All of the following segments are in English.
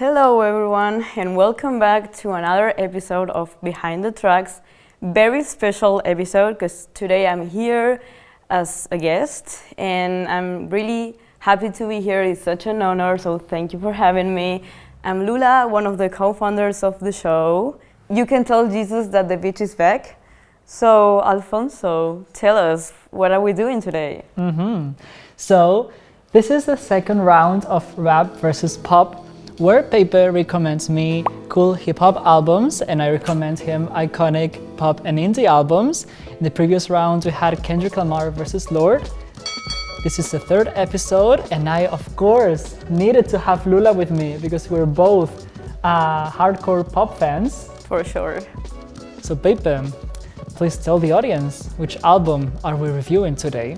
Hello everyone and welcome back to another episode of Behind the Tracks. Very special episode because today I'm here as a guest and I'm really happy to be here. It's such an honor, so thank you for having me. I'm Lula, one of the co-founders of the show. You can tell Jesus that the beach is back. So Alfonso, tell us, what are we doing today? So this is the second round of Rap versus Pop, where Pepe recommends me cool hip-hop albums and I recommend him iconic pop and indie albums. In the previous round we had Kendrick Lamar versus Lorde. This is the third episode and I of course needed to have Lula with me because we're both hardcore pop fans. For sure. So Pepe, please tell the audience, which album are we reviewing today?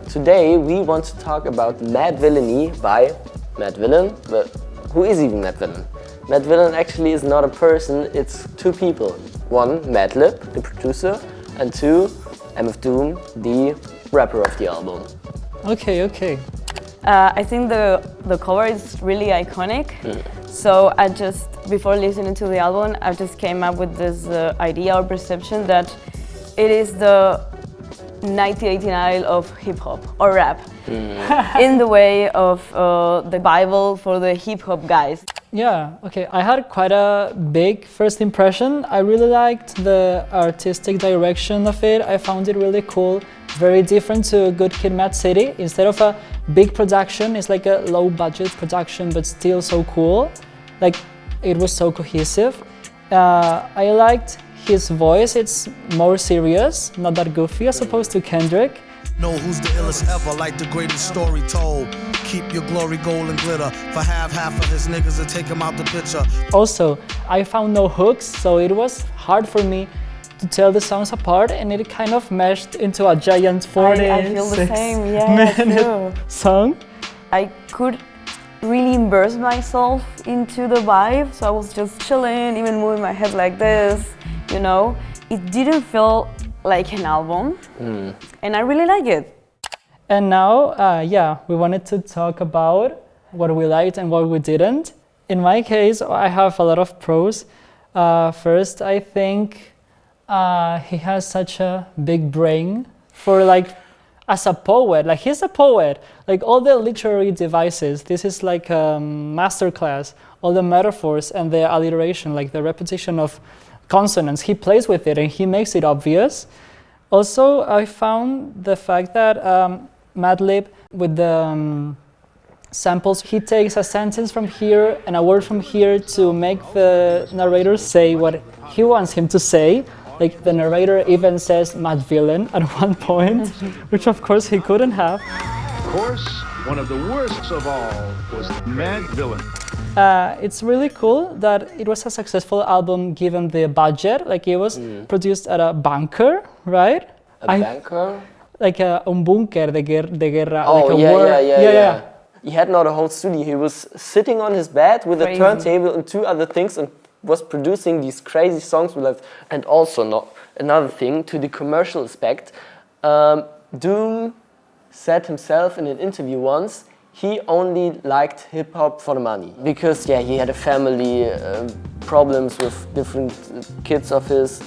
Today we want to talk about Madvillainy by Madvillain, but who is even Madvillain? Madvillain actually is not a person, it's two people. One, Madlib, the producer, and two, Doom, the rapper of the album. Okay. I think the cover is really iconic. So before listening to the album, I just came up with this idea or perception that it is the 1989 of hip-hop or rap, in the way of the Bible for the hip-hop guys. Yeah, okay, I had quite a big first impression. I really liked the artistic direction of it. I found it really cool, very different to Good Kid, Mad City. Instead of a big production, it's like a low-budget production, but still so cool. Like, it was so cohesive. I liked his voice, it's more serious, not that goofy as opposed to Kendrick. Know who's the illest ever, like the greatest story told. Keep your glory, gold and glitter. For half of his niggas and take him out the picture. Also, I found no hooks, so it was hard for me to tell the songs apart and it kind of meshed into a giant 46-minute song. I could really immerse myself into the vibe, so I was just chilling, even moving my head like this. You know, it didn't feel like an album, and I really like it. And now, we wanted to talk about what we liked and what we didn't. In my case, I have a lot of pros. First, I think he has such a big brain for as a poet. Like, he's a poet. Like, all the literary devices, this is like a masterclass. All the metaphors and the alliteration, like the repetition of consonants, he plays with it and he makes it obvious. Also, I found the fact that Madlib, with the samples, he takes a sentence from here and a word from here to make the narrator say what he wants him to say. Like, the narrator even says Madvillain at one point, which of course he couldn't have. Of course, one of the worst of all was Madvillain. It's really cool that it was a successful album given the budget. Like, it was produced at a bunker, right? Bunker? Like un bunker de guerra. Oh, like yeah. He had not a whole studio. He was sitting on his bed with Crazy. a turntable and two other things and was producing these crazy songs with us. And also, another thing, to the commercial aspect, Doom said himself in an interview once, he only liked hip-hop for the money. Because, he had a family, problems with different kids of his.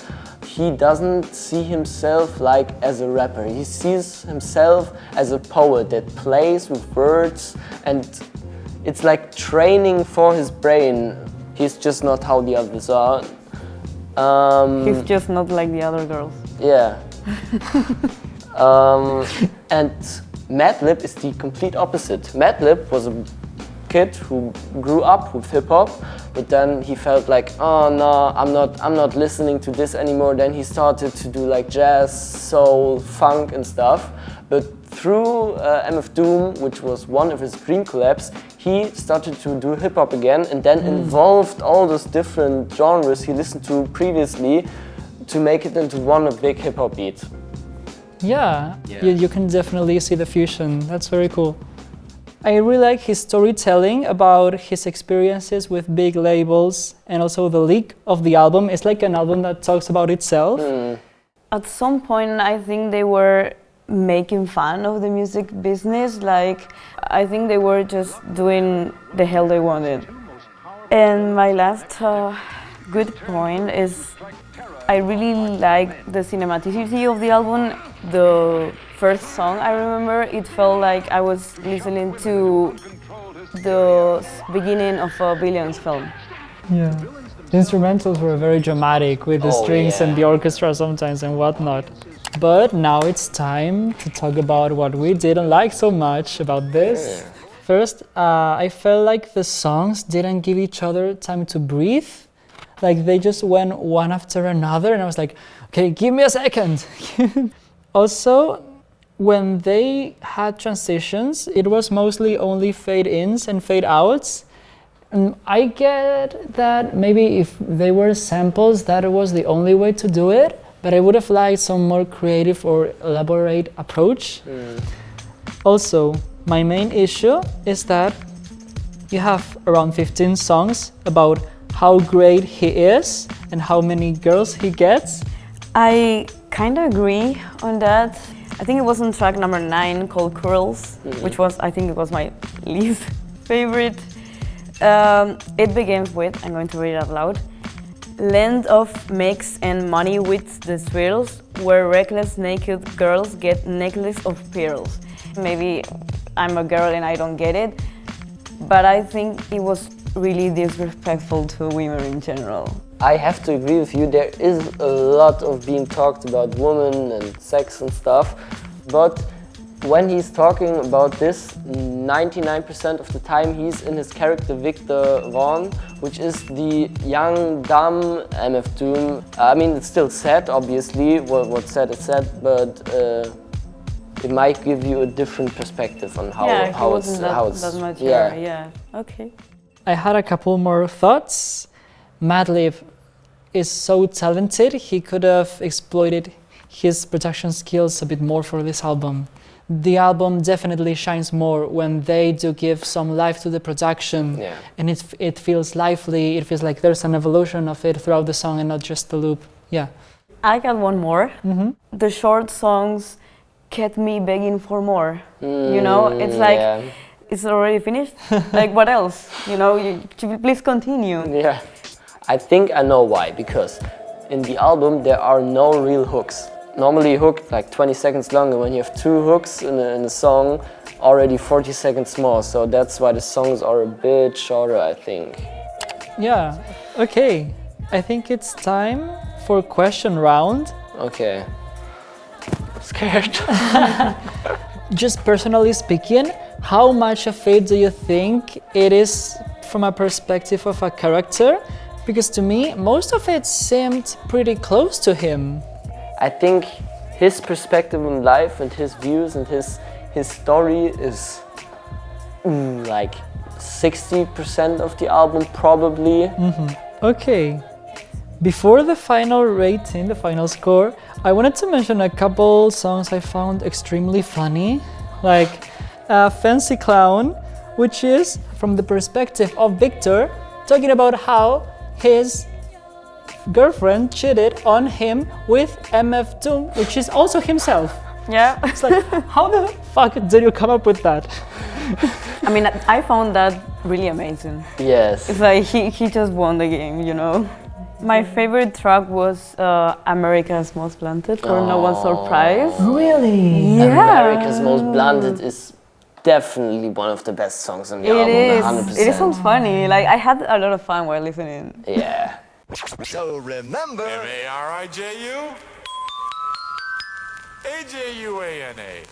He doesn't see himself as a rapper. He sees himself as a poet that plays with words, and it's like training for his brain. He's just not how the others are. He's just not like the other girls. Yeah. And Madlib is the complete opposite. Madlib was a kid who grew up with hip-hop, but then he felt like, oh no, I'm not listening to this anymore. Then he started to do like jazz, soul, funk and stuff. But through Doom, which was one of his dream collabs, he started to do hip-hop again and then involved all those different genres he listened to previously to make it into one big hip-hop beat. Yeah. You can definitely see the fusion. That's very cool. I really like his storytelling about his experiences with big labels and also the leak of the album. It's like an album that talks about itself. At some point, I think they were making fun of the music business. Like, I think they were just doing the hell they wanted. And my last good point is I really like the cinematicity of the album. The first song I remember, it felt like I was listening to the beginning of a Billions film. Yeah. The instrumentals were very dramatic with the strings and the orchestra sometimes and whatnot. But now it's time to talk about what we didn't like so much about this. First, I felt like the songs didn't give each other time to breathe. Like they just went one after another and I was like, okay, give me a second. Also, when they had transitions, it was mostly only fade-ins and fade-outs. And I get that maybe if they were samples, that was the only way to do it, but I would have liked some more creative or elaborate approach. Also, my main issue is that you have around 15 songs about how great he is and how many girls he gets. I kind of agree on that. I think it was on track number 9 called Curls, which was, I think it was my least favorite. It begins with, I'm going to read it out loud, land of mix and money with the swirls, where reckless naked girls get necklace of pearls. Maybe I'm a girl and I don't get it, but I think it was really disrespectful to women in general. I have to agree with you, there is a lot of being talked about women and sex and stuff, but when he's talking about this, 99% of the time he's in his character Victor Vaughn, which is the young, dumb MF Doom. I mean, it's still sad, obviously, what's said is said, but it might give you a different perspective on how it's that mature. Yeah. Okay. I had a couple more thoughts. Madlib is so talented, he could have exploited his production skills a bit more for this album. The album definitely shines more when they do give some life to the production, and it feels lively, it feels like there's an evolution of it throughout the song and not just the loop. Yeah. I got one more. The short songs kept me begging for more. You know, it's like, it's already finished. Like, what else? You know, please continue. Yeah, I think I know why, because in the album there are no real hooks. Normally a hook like 20 seconds long, and when you have 2 hooks in a song, already 40 seconds more. So that's why the songs are a bit shorter, I think. Yeah, okay. I think it's time for question round. Okay. I'm scared. Just personally speaking, how much of it do you think it is from a perspective of a character? Because to me, most of it seemed pretty close to him. I think his perspective on life and his views and his story is like 60% of the album, probably. Okay. Before the final rating, the final score, I wanted to mention a couple songs I found extremely funny, like Fancy Clown, which is from the perspective of Victor, talking about how his girlfriend cheated on him with MF Doom, which is also himself. Yeah. It's like, how the fuck did you come up with that? I mean, I found that really amazing. Yes. It's like he just won the game, you know. My favorite track was America's Most Blunted, for No One's Surprise. Really? Yeah. America's Most Blunted is definitely one of the best songs on the album, 100%. It sounds funny. Like, I had a lot of fun while listening. Yeah. So remember, M-A-R-I-J-U A-J-U-A-N-A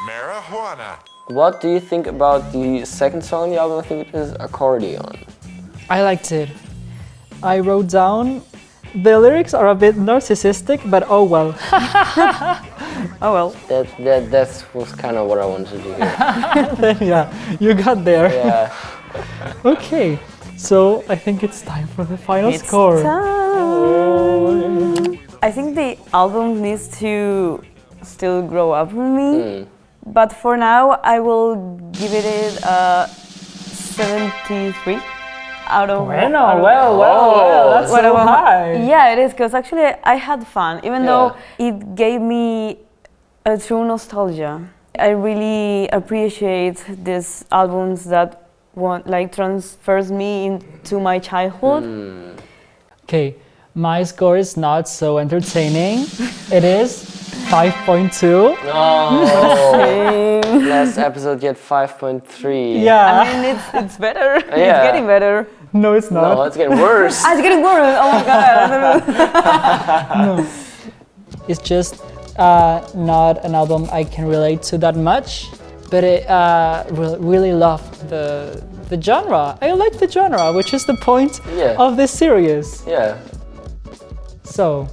Marijuana. What do you think about the second song on the album? I think it is Accordion. I liked it. I wrote down, the lyrics are a bit narcissistic, but oh well. Oh well. That was kind of what I wanted to hear. Then yeah, you got there. Yeah. Okay, so I think it's time for the final score. I think the album needs to still grow up with me, but for now I will give it a 73 out of. Well, that's so high. Yeah, it is, because actually I had fun, even though it gave me a true nostalgia. I really appreciate these albums that transfers me into my childhood. Okay, my score is not so entertaining. It is 5.2. Oh, last episode get 5.3. Yeah. I mean, it's better. It's Yeah. getting better. No, it's not. No, it's getting worse. It's getting worse. Oh my god. It's just not an album I can relate to that much, but I really love the genre. I like the genre, which is the point Yeah. of this series. Yeah. So,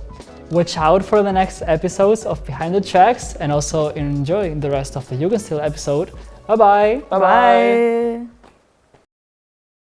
watch out for the next episodes of Behind the Tracks and also enjoy the rest of the Jugendstil episode. Bye-bye. Bye-bye. Bye.